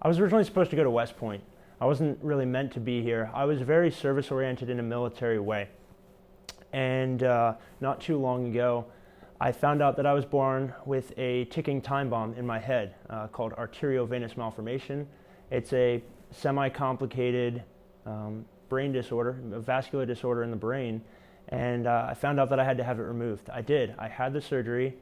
I was originally supposed to go to West Point. I wasn't really meant to be here. I was very service-oriented in a military way. And not too long ago, I found out that I was born with a ticking time bomb in my head called arteriovenous malformation. It's a semi-complicated brain disorder, a vascular disorder in the brain, and I found out that I had to have it removed. I did. I had the surgery,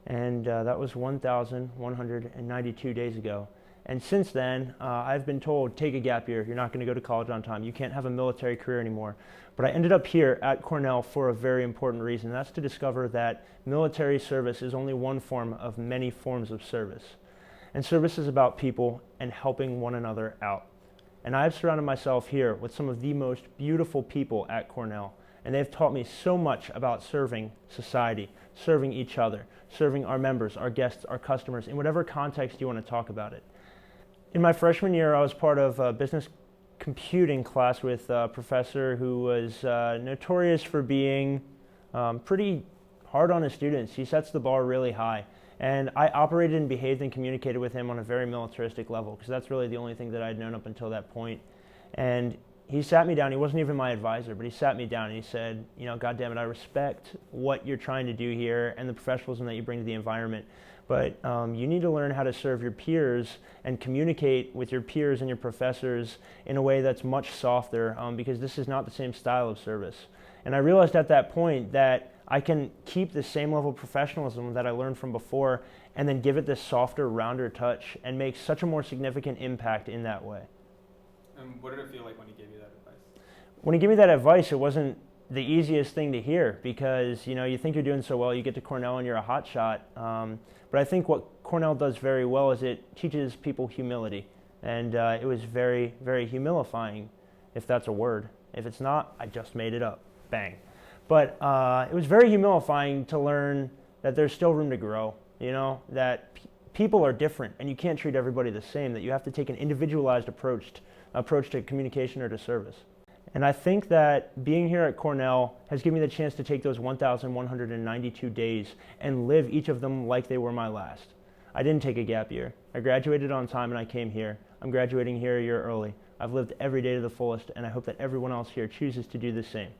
and that was 1,192 days ago. And since then, I've been told, take a gap year, you're not going to go to college on time, you can't have a military career anymore. But I ended up here at Cornell for a very important reason. That's to discover that military service is only one form of many forms of service. And service is about people and helping one another out. And I've surrounded myself here with some of the most beautiful people at Cornell. And they've taught me so much about serving society, serving each other, serving our members, our guests, our customers, in whatever context you want to talk about it. In my freshman year, I was part of a business computing class with a professor who was notorious for being pretty hard on his students. He sets the bar really high. And I operated and behaved and communicated with him on a very militaristic level, because that's really the only thing that I'd known up until that point. And he sat me down. He wasn't even my advisor, but he sat me down and he said, you know, God damn it, I respect what you're trying to do here and the professionalism that you bring to the environment. But you need to learn how to serve your peers and communicate with your peers and your professors in a way that's much softer, because this is not the same style of service. And I realized at that point that I can keep the same level of professionalism that I learned from before and then give it this softer, rounder touch and make such a more significant impact in that way. And what did it feel like when he gave you that advice? When he gave me that advice, it wasn't the easiest thing to hear, because you think you're doing so well, you get to Cornell and you're a hot shot. But I think what Cornell does very well is it teaches people humility, and it was very, very humilifying, if that's a word. If it's not, I just made it up. Bang. But it was very humilifying to learn that there's still room to grow. That people are different, and you can't treat everybody the same. That you have to take an individualized approach to communication or to service. And I think that being here at Cornell has given me the chance to take those 1,192 days and live each of them like they were my last. I didn't take a gap year. I graduated on time and I came here. I'm graduating here a year early. I've lived every day to the fullest, and I hope that everyone else here chooses to do the same.